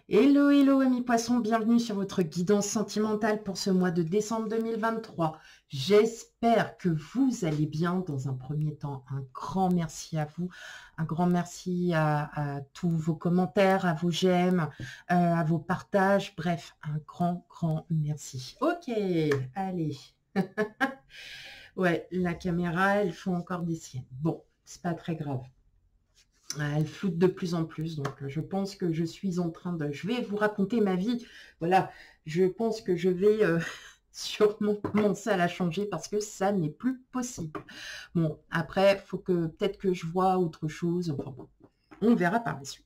Hello, hello, amis poissons, bienvenue sur votre guidance sentimentale pour ce mois de décembre 2023. J'espère que vous allez bien. Dans un premier temps, un grand merci à vous, un grand merci à tous vos commentaires, à vos j'aime, à vos partages, bref, un grand merci. Ok, allez. Ouais, la caméra, elle fait encore des siennes. Bon, c'est pas très grave. Elle floute de plus en plus, donc je pense que je suis en train de... Je vais vous raconter ma vie. Voilà, je pense que je vais sûrement commencer à la changer parce que ça n'est plus possible. Bon, après, faut que peut-être que je vois autre chose. Enfin bon, on verra par la suite.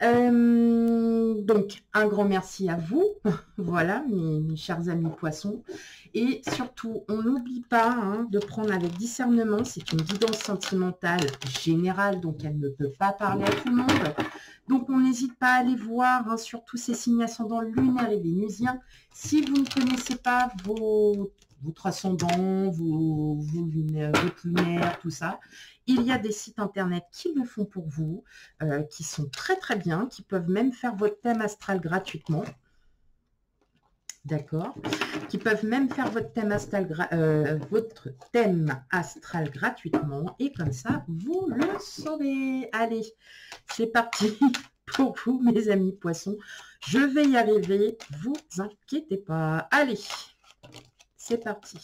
Donc, un grand merci à vous, voilà, mes chers amis poissons. Et surtout, on n'oublie pas de prendre avec discernement. C'est une guidance sentimentale générale, donc elle ne peut pas parler à tout le monde. Donc, on n'hésite pas à aller voir surtout ces signes ascendants lunaires et vénusiens. Si vous ne connaissez pas votre ascendant, votre lunaire, tout ça, il y a des sites internet qui le font pour vous, qui sont très bien, qui peuvent même faire votre thème astral gratuitement. D'accord, qui peuvent même faire votre thème astral gratuitement, et comme ça, vous le saurez. Allez, c'est parti pour vous, mes amis poissons. Je vais y arriver, vous inquiétez pas. Allez, c'est parti.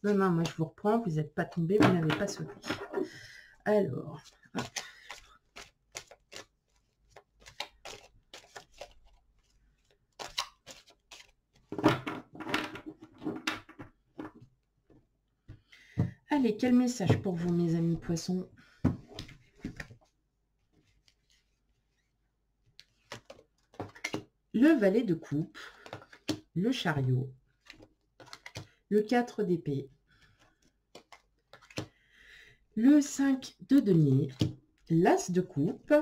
Non, moi je vous reprends, vous n'êtes pas tombé, vous n'avez pas sauté. Alors, hop. Allez, quel message pour vous, mes amis poissons? Le valet de coupe, le chariot, le 4 d'épée, le 5 de denier, l'as de coupe,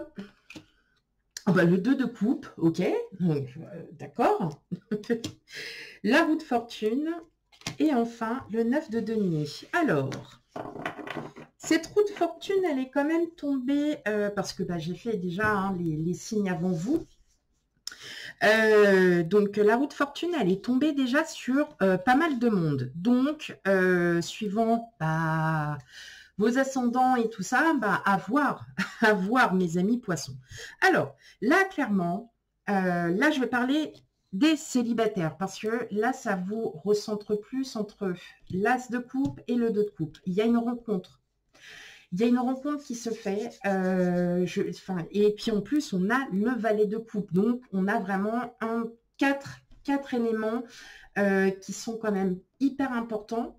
le 2 de coupe, ok, d'accord, la roue de fortune, et enfin le 9 de denier. Alors, cette roue de fortune, elle est quand même tombée, parce que j'ai fait déjà les signes avant vous. Donc la roue de fortune, elle est tombée déjà sur pas mal de monde. Donc, suivant vos ascendants et tout ça, à voir, à voir, mes amis poissons. Alors, là, clairement, là, je vais parler des célibataires, parce que là, ça vous recentre plus entre l'as de coupe et le 2 de coupe. Il y a une rencontre. Il y a une rencontre qui se fait, et puis en plus, on a le valet de coupe. Donc, on a vraiment quatre éléments qui sont quand même hyper importants,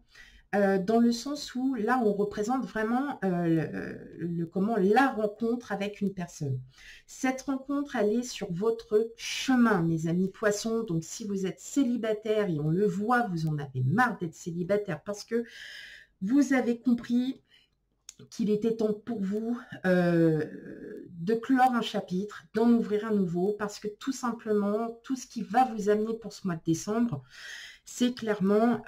dans le sens où là, on représente vraiment la rencontre avec une personne. Cette rencontre, elle est sur votre chemin, mes amis poissons. Donc, si vous êtes célibataire, et on le voit, vous en avez marre d'être célibataire parce que vous avez compris qu'il était temps pour vous de clore un chapitre, d'en ouvrir un nouveau, parce que tout simplement, tout ce qui va vous amener pour ce mois de décembre, c'est clairement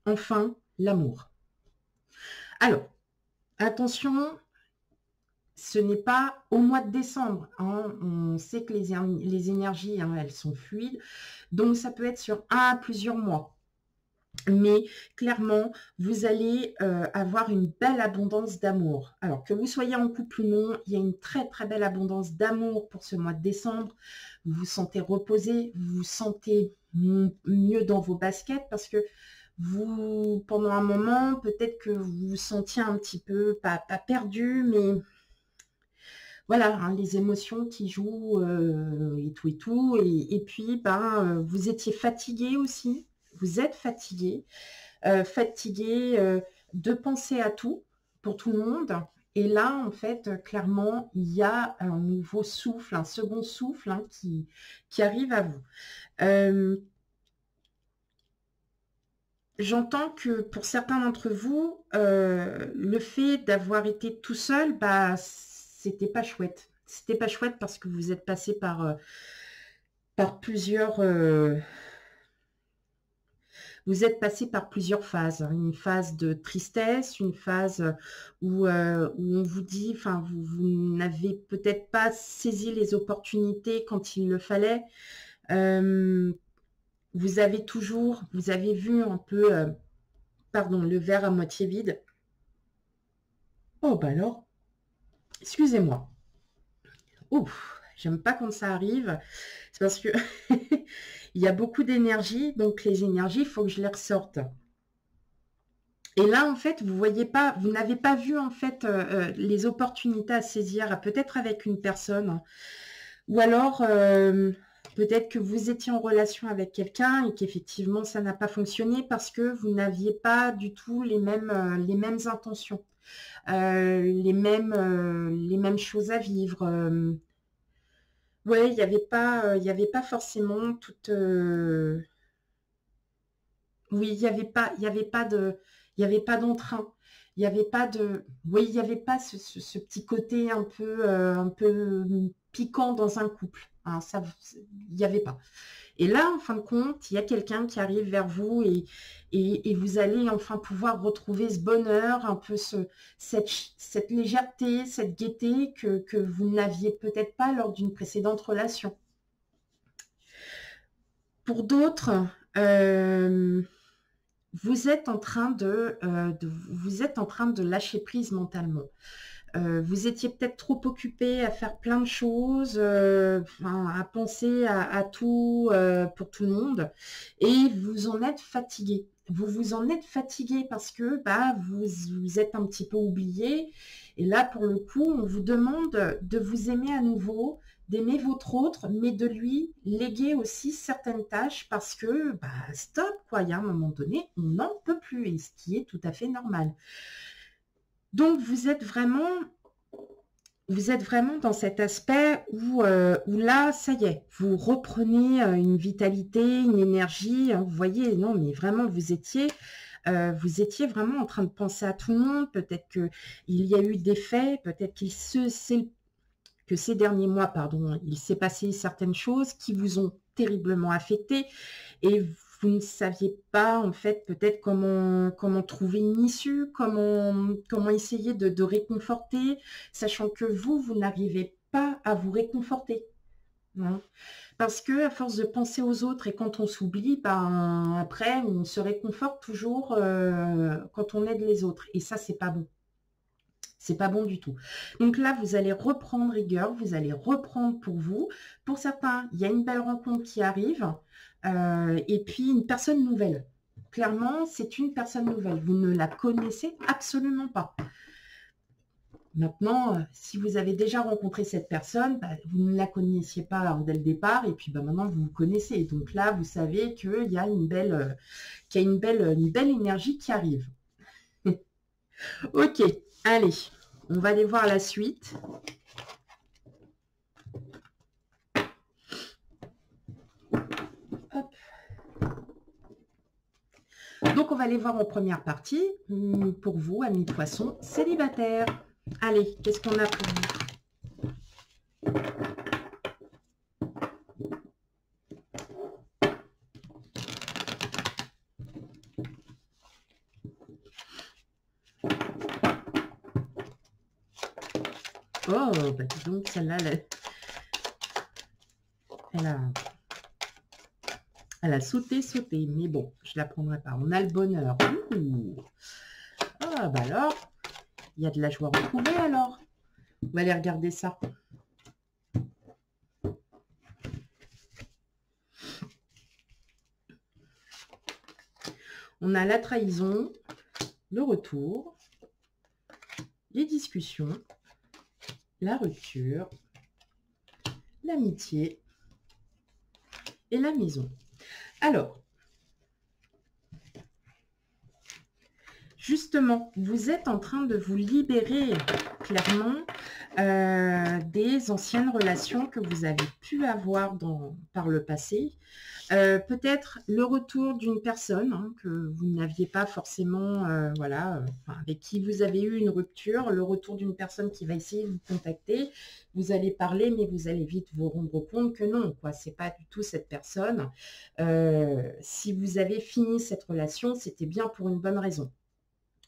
enfin l'amour. Alors, attention, ce n'est pas au mois de décembre. On sait que les énergies, elles sont fluides, donc ça peut être sur un à plusieurs mois. Mais clairement, vous allez avoir une belle abondance d'amour. Alors, que vous soyez en couple ou non, il y a une très belle abondance d'amour pour ce mois de décembre. Vous vous sentez reposé, vous vous sentez mieux dans vos baskets, parce que vous, pendant un moment, peut-être que vous vous sentiez un petit peu, pas perdu, mais voilà, les émotions qui jouent et tout. Et puis, vous étiez fatigué aussi. Vous êtes fatigué. Fatigué de penser à tout, pour tout le monde. Et là, en fait, clairement, il y a un nouveau souffle, un second souffle qui arrive à vous. J'entends que pour certains d'entre vous, le fait d'avoir été tout seul, c'était pas chouette. C'était pas chouette parce que vous êtes passé par plusieurs... vous êtes passé par plusieurs phases, hein. Une phase de tristesse, une phase où on vous dit, enfin, vous n'avez peut-être pas saisi les opportunités quand il le fallait. Vous avez vu un peu, pardon, le verre à moitié vide. Oh, bah alors, excusez-moi. Ouf, j'aime pas quand ça arrive. C'est parce que il y a beaucoup d'énergie, donc les énergies, il faut que je les ressorte. Et là, en fait, vous voyez pas, vous n'avez pas vu en fait les opportunités à saisir, peut-être avec une personne, ou alors peut-être que vous étiez en relation avec quelqu'un et qu'effectivement ça n'a pas fonctionné parce que vous n'aviez pas du tout les mêmes intentions, les mêmes choses à vivre. Ouais, il y avait pas forcément toute. Oui, il y avait pas d'entrain. Il y avait pas de. Oui, il y avait pas ce petit côté un peu piquant dans un couple, hein, ça, il y avait pas. Et là, en fin de compte, il y a quelqu'un qui arrive vers vous et vous allez enfin pouvoir retrouver ce bonheur, un peu cette légèreté, cette gaieté que vous n'aviez peut-être pas lors d'une précédente relation. Pour d'autres, vous êtes en train vous êtes en train de lâcher prise mentalement. Vous étiez peut-être trop occupé à faire plein de choses, à penser à tout pour tout le monde, et vous en êtes fatigué. Vous en êtes fatigué parce que bah, vous êtes un petit peu oublié. Et là, pour le coup, on vous demande de vous aimer à nouveau, d'aimer votre autre, mais de lui léguer aussi certaines tâches parce que, bah, stop, quoi, il y a un moment donné, on n'en peut plus, et ce qui est tout à fait normal. Donc, vous êtes vraiment dans cet aspect où là, ça y est, vous reprenez une vitalité, une énergie. Vous voyez, non, mais vraiment, vous étiez vraiment en train de penser à tout le monde. Peut-être qu'il y a eu des faits, peut-être que ces derniers mois, pardon, il s'est passé certaines choses qui vous ont terriblement affecté et vous ne saviez pas en fait peut-être comment trouver une issue, comment essayer de réconforter, sachant que vous n'arrivez pas à vous réconforter. Non. Parce que à force de penser aux autres et quand on s'oublie, ben après on se réconforte toujours quand on aide les autres. Et ça, c'est pas bon. C'est pas bon du tout. Donc là, vous allez reprendre rigueur, vous allez reprendre pour vous. Pour certains, il y a une belle rencontre qui arrive et puis une personne nouvelle. Clairement, c'est une personne nouvelle. Vous ne la connaissez absolument pas. Maintenant, si vous avez déjà rencontré cette personne, bah, vous ne la connaissiez pas dès le départ et puis bah, maintenant, vous vous connaissez. Donc là, vous savez qu'il y a une belle énergie qui arrive. Ok, allez. On va aller voir la suite. Hop. Donc, on va aller voir en première partie, pour vous, amis poissons célibataires. Allez, qu'est-ce qu'on a pour vous? Oh, bah dis donc, celle-là, elle a sauté, mais bon, je la prendrai pas. On a le bonheur. Ouh. Ah, bah alors, il y a de la joie retrouvée alors. On va aller regarder ça. On a la trahison, le retour, les discussions, la rupture, l'amitié et la maison. Alors, justement, vous êtes en train de vous libérer clairement des anciennes relations que vous avez pu avoir par le passé. Peut-être le retour d'une personne que vous n'aviez pas forcément, voilà, avec qui vous avez eu une rupture, le retour d'une personne qui va essayer de vous contacter. Vous allez parler, mais vous allez vite vous rendre compte que non, quoi, c'est pas du tout cette personne. Si vous avez fini cette relation, c'était bien pour une bonne raison.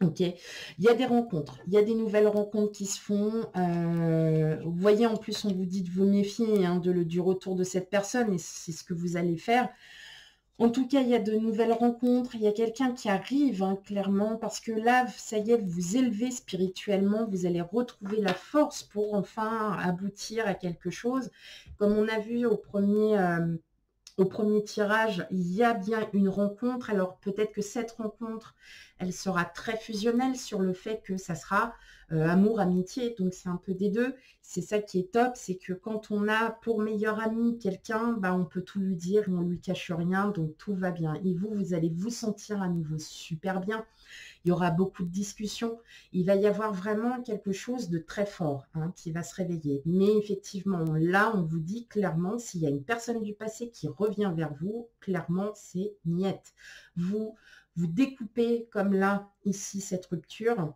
Ok, il y a des rencontres, il y a des nouvelles rencontres qui se font. Vous voyez, en plus, on vous dit de vous méfier du retour de cette personne et c'est ce que vous allez faire. En tout cas, il y a de nouvelles rencontres, il y a quelqu'un qui arrive, clairement, parce que là, ça y est, vous vous élevez spirituellement, vous allez retrouver la force pour enfin aboutir à quelque chose. Comme on a vu au premier tirage, il y a bien une rencontre. Alors peut-être que cette rencontre, elle sera très fusionnelle sur le fait que ça sera amour, amitié. Donc c'est un peu des deux. C'est ça qui est top, c'est que quand on a pour meilleur ami quelqu'un, on peut tout lui dire et on lui cache rien. Donc tout va bien. Et vous allez vous sentir à nouveau super bien. Il y aura beaucoup de discussions. Il va y avoir vraiment quelque chose de très fort qui va se réveiller. Mais effectivement, là, on vous dit clairement, s'il y a une personne du passé qui revient vers vous, clairement, c'est niette. Vous découpez comme là, ici, cette rupture.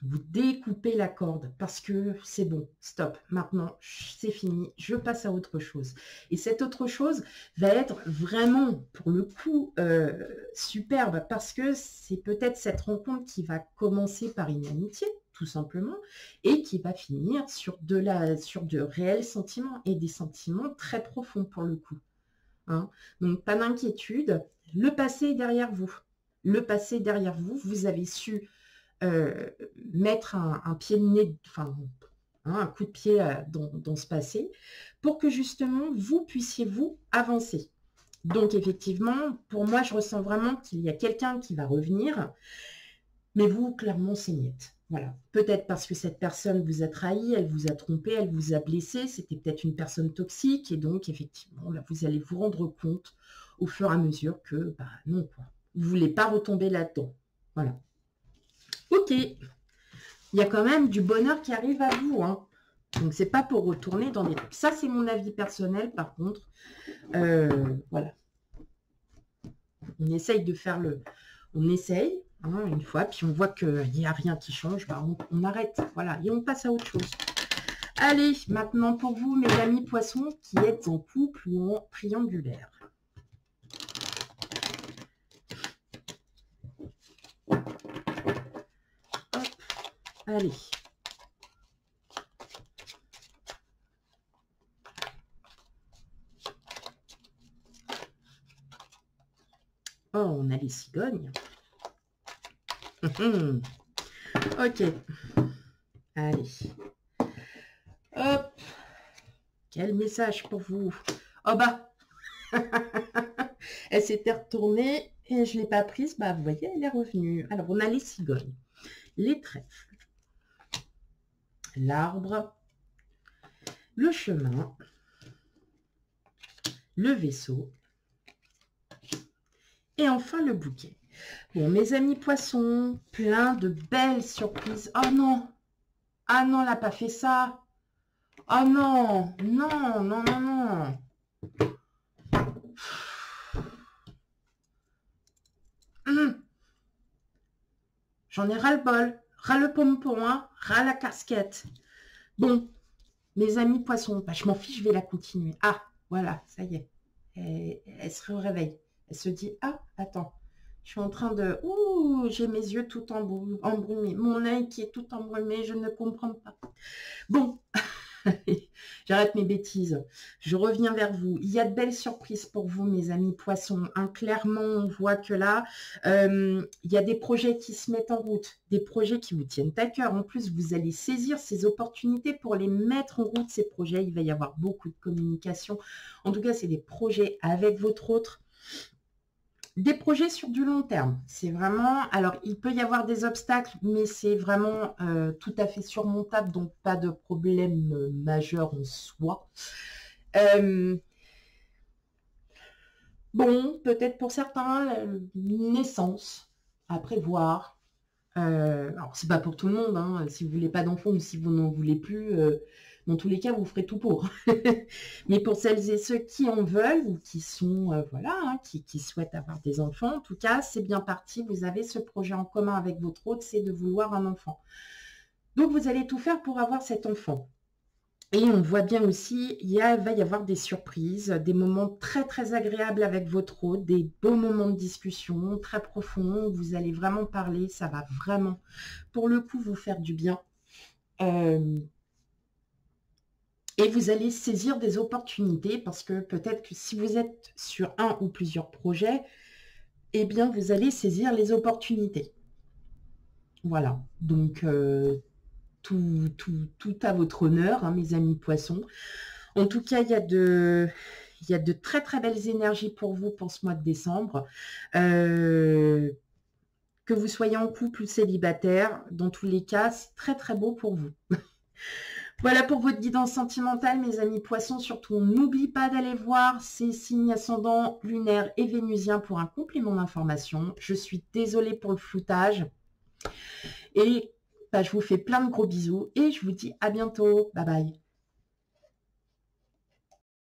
Vous découpez la corde parce que c'est bon, stop, maintenant c'est fini, je passe à autre chose. Et cette autre chose va être vraiment, pour le coup, superbe parce que c'est peut-être cette rencontre qui va commencer par une amitié, tout simplement, et qui va finir sur de réels sentiments et des sentiments très profonds pour le coup. Donc, pas d'inquiétude, le passé est derrière vous. Le passé est derrière vous, vous avez su mettre un pied de nez, un coup de pied dans ce passé, pour que justement vous puissiez vous avancer. Donc effectivement, pour moi, je ressens vraiment qu'il y a quelqu'un qui va revenir, mais vous, clairement, c'est niette. Voilà. Peut-être parce que cette personne vous a trahi, elle vous a trompé, elle vous a blessé, c'était peut-être une personne toxique, et donc effectivement, là, vous allez vous rendre compte au fur et à mesure que, non, quoi. Vous ne voulez pas retomber là-dedans. Voilà. Ok, il y a quand même du bonheur qui arrive à vous. Donc, c'est pas pour retourner dans des trucs. Ça, c'est mon avis personnel, par contre. Voilà. On essaye de faire On essaye, une fois, puis on voit qu'il n'y a rien qui change, on arrête. Voilà, et on passe à autre chose. Allez, maintenant pour vous, mes amis poissons, qui êtes en couple ou en triangulaire. Hop, allez. Oh, on a les cigognes. Ok. Allez. Hop. Quel message pour vous. Oh bah. Elle s'était retournée et je ne l'ai pas prise. Vous voyez, elle est revenue. Alors, on a les cigognes, les trèfles, l'arbre, le chemin, le vaisseau et enfin le bouquet. Bon, mes amis poissons, plein de belles surprises. Oh non! Ah non, elle n'a pas fait ça. Oh non! Non, non, non, non. J'en ai ras-le-bol, ras-le-pompon, ras la casquette. Bon, mes amis poissons, je m'en fiche, je vais la continuer. Ah, voilà, ça y est. Elle se réveille. Elle se dit, ah, attends, je suis en train de... Ouh, j'ai mes yeux tout embrumés. Mon œil qui est tout embrumé, je ne comprends pas. Bon, j'arrête mes bêtises. Je reviens vers vous. Il y a de belles surprises pour vous, mes amis poissons. Clairement, on voit que là, il y a des projets qui se mettent en route, des projets qui vous tiennent à cœur. En plus, vous allez saisir ces opportunités pour les mettre en route, ces projets. Il va y avoir beaucoup de communication. En tout cas, c'est des projets avec votre autre. Des projets sur du long terme, c'est vraiment... Alors, il peut y avoir des obstacles, mais c'est vraiment tout à fait surmontable, donc pas de problème majeur en soi. Bon, peut-être pour certains, une naissance à prévoir. Alors, c'est pas pour tout le monde, hein. Si vous voulez pas d'enfants ou si vous n'en voulez plus, dans tous les cas, vous ferez tout pour. Mais pour celles et ceux qui en veulent ou qui sont, voilà, hein, qui souhaitent avoir des enfants, en tout cas, c'est bien parti. Vous avez ce projet en commun avec votre hôte, c'est de vouloir un enfant. Donc, vous allez tout faire pour avoir cet enfant. Et on voit bien aussi, va y avoir des surprises, des moments très très agréables avec votre hôte, des beaux moments de discussion très profonds. Vous allez vraiment parler, ça va vraiment, pour le coup, vous faire du bien. Et vous allez saisir des opportunités parce que peut-être que si vous êtes sur un ou plusieurs projets, eh bien, vous allez saisir les opportunités. Voilà, donc tout à votre honneur, hein, mes amis poissons. En tout cas, il y a de très très belles énergies pour vous pour ce mois de décembre. Que vous soyez en couple ou célibataire, dans tous les cas, c'est très très beau pour vous. Voilà pour votre guidance sentimentale, mes amis poissons. Surtout, on n'oublie pas d'aller voir ces signes ascendants lunaires et vénusiens pour un complément d'information. Je suis désolée pour le floutage. Et je vous fais plein de gros bisous et je vous dis à bientôt. Bye bye.